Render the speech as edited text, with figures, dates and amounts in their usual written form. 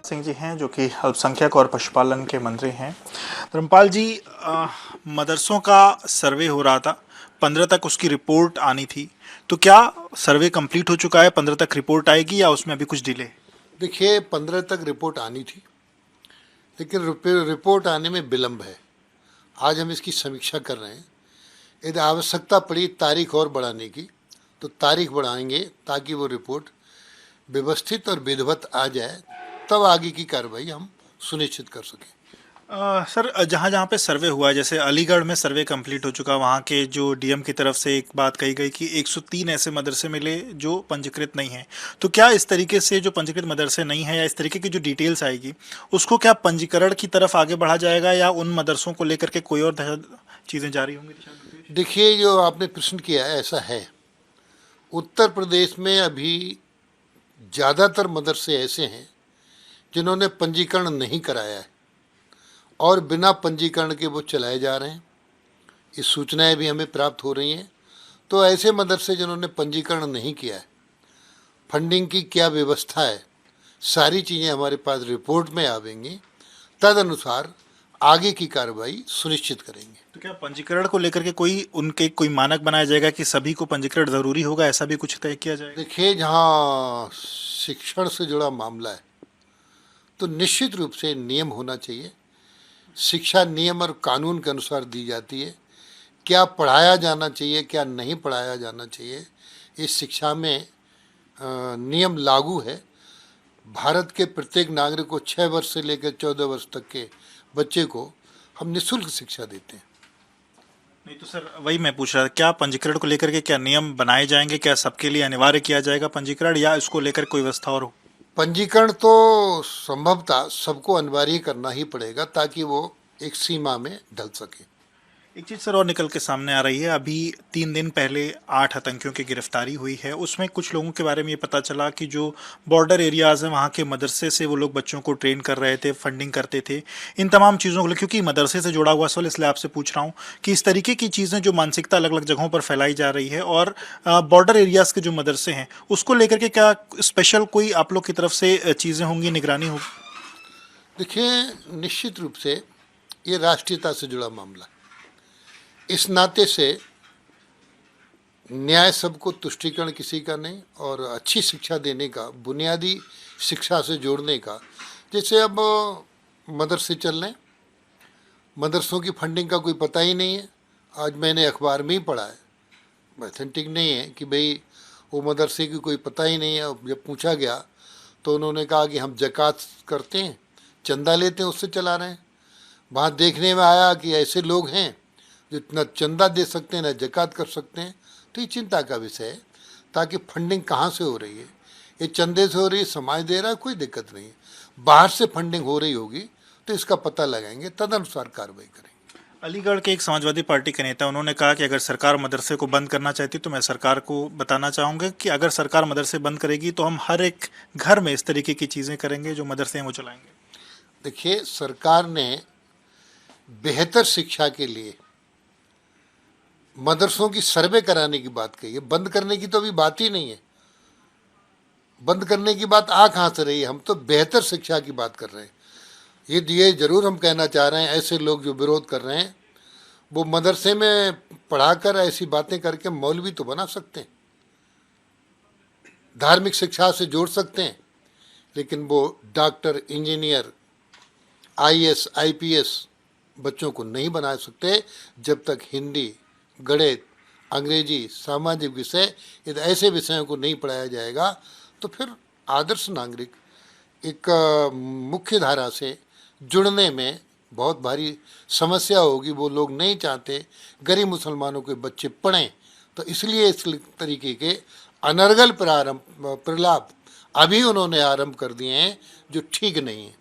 सिंह जी हैं जो कि अल्पसंख्यक और पशुपालन के मंत्री हैं। धर्मपाल जी, मदरसों का सर्वे हो रहा था, 15 तक उसकी रिपोर्ट आनी थी, तो क्या सर्वे कंप्लीट हो चुका है? 15 तक रिपोर्ट आएगी या उसमें अभी कुछ डिले? देखिए 15 तक रिपोर्ट आनी थी, लेकिन रिपोर्ट आने में विलम्ब है। आज हम इसकी समीक्षा कर रहे हैं। यदि आवश्यकता पड़ी तारीख और बढ़ाने की तो तारीख बढ़ाएंगे ताकि वो रिपोर्ट व्यवस्थित और विधिवत आ जाए, तब आगे की कार्रवाई हम सुनिश्चित कर सकें। सर, जहाँ जहाँ पे सर्वे हुआ है, जैसे अलीगढ़ में सर्वे कंप्लीट हो चुका, वहाँ के जो डीएम की तरफ से एक बात कही गई कि 103 ऐसे मदरसे मिले जो पंजीकृत नहीं हैं। तो क्या इस तरीके से जो पंजीकृत मदरसे नहीं हैं या इस तरीके की जो डिटेल्स आएगी उसको क्या पंजीकरण की तरफ आगे बढ़ा जाएगा या उन मदरसों को लेकर के कोई और चीज़ें जारी होंगी? देखिए, जो आपने प्रश्न किया है ऐसा है। उत्तर प्रदेश में अभी ज़्यादातर मदरसे ऐसे हैं जिन्होंने पंजीकरण नहीं कराया है और बिना पंजीकरण के वो चलाए जा रहे हैं। ये सूचनाएं भी हमें प्राप्त हो रही हैं। तो ऐसे मदरसे जिन्होंने पंजीकरण नहीं किया है, फंडिंग की क्या व्यवस्था है, सारी चीज़ें हमारे पास रिपोर्ट में आवेंगी। तदनुसार आगे की कार्रवाई सुनिश्चित करेंगे। तो क्या पंजीकरण को लेकर के कोई मानक बनाया जाएगा कि सभी को पंजीकरण जरूरी होगा, ऐसा भी कुछ तय किया जाएगा? देखिए, जहाँ शिक्षण से जुड़ा मामला है तो निश्चित रूप से नियम होना चाहिए। शिक्षा नियम और कानून के अनुसार दी जाती है। क्या पढ़ाया जाना चाहिए, क्या नहीं पढ़ाया जाना चाहिए, इस शिक्षा में नियम लागू है। भारत के प्रत्येक नागरिक को 6 वर्ष से लेकर 14 वर्ष तक के बच्चे को हम निःशुल्क शिक्षा देते हैं। नहीं तो सर, वही मैं पूछ रहा था, क्या पंजीकरण को लेकर के क्या नियम बनाए जाएंगे? क्या सबके लिए अनिवार्य किया जाएगा पंजीकरण या इसको लेकर कोई व्यवस्था और हो? पंजीकरण तो संभवतः सबको अनिवार्य करना ही पड़ेगा ताकि वो एक सीमा में ढल सके। एक चीज़ सर और निकल के सामने आ रही है, अभी 3 दिन पहले 8 आतंकियों की गिरफ्तारी हुई है। उसमें कुछ लोगों के बारे में ये पता चला कि जो बॉर्डर एरियाज़ हैं वहाँ के मदरसे से वो लोग बच्चों को ट्रेन कर रहे थे, फंडिंग करते थे, इन तमाम चीज़ों को। क्योंकि मदरसे से जुड़ा हुआ सवाल, इसलिए आपसे पूछ रहा हूँ कि इस तरीके की चीज़ें जो मानसिकता अलग अलग जगहों पर फैलाई जा रही है और बॉर्डर एरियाज़ के जो मदरसे हैं उसको लेकर के क्या स्पेशल कोई आप लोग की तरफ से चीज़ें होंगी, निगरानी होगी? देखिए, निश्चित रूप से ये राष्ट्रीयता से जुड़ा मामला है। इस नाते से न्याय सबको, तुष्टीकरण किसी का नहीं, और अच्छी शिक्षा देने का, बुनियादी शिक्षा से जोड़ने का। जैसे अब मदरसे चल रहे हैं, मदरसों की फंडिंग का कोई पता ही नहीं है। आज मैंने अखबार में ही पढ़ा है, ऑथेंटिक नहीं है, कि भाई वो मदरसे की कोई पता ही नहीं है। जब पूछा गया तो उन्होंने कहा कि हम ज़कात करते हैं, चंदा लेते हैं, उससे चला रहे हैं। वहाँ देखने में आया कि ऐसे लोग हैं जो न चंदा दे सकते हैं न ज़कात कर सकते हैं। तो ये चिंता का विषय है, ताकि फंडिंग कहाँ से हो रही है। ये चंदे से हो रही है, समाज दे रहा है, कोई दिक्कत नहीं है। बाहर से फंडिंग हो रही होगी तो इसका पता लगाएंगे, तदनुसार कार्रवाई करेंगे। अलीगढ़ के एक समाजवादी पार्टी के नेता, उन्होंने कहा कि अगर सरकार मदरसे को बंद करना चाहती तो मैं सरकार को बताना चाहूँगा कि अगर सरकार मदरसे बंद करेगी तो हम हर एक घर में इस तरीके की चीज़ें करेंगे, जो मदरसे हैं वो चलाएंगे। देखिए, सरकार ने बेहतर शिक्षा के लिए मदरसों की सर्वे कराने की बात कही है। बंद करने की तो अभी बात ही नहीं है। बंद करने की बात आ कहाँ से रही है? हम तो बेहतर शिक्षा की बात कर रहे हैं। ये जरूर हम कहना चाह रहे हैं, ऐसे लोग जो विरोध कर रहे हैं वो मदरसे में पढ़ाकर ऐसी बातें करके मौलवी तो बना सकते हैं, धार्मिक शिक्षा से जोड़ सकते हैं, लेकिन वो डॉक्टर, इंजीनियर, आईएएस, आईपीएस बच्चों को नहीं बना सकते जब तक हिंदी, गणित, अंग्रेजी, सामाजिक विषय, यदि ऐसे विषयों को नहीं पढ़ाया जाएगा तो फिर आदर्श नागरिक एक मुख्य धारा से जुड़ने में बहुत भारी समस्या होगी। वो लोग नहीं चाहते गरीब मुसलमानों के बच्चे पढ़ें। तो इसलिए इस तरीके के अनर्गल प्रलाप अभी उन्होंने आरंभ कर दिए हैं, जो ठीक नहीं है।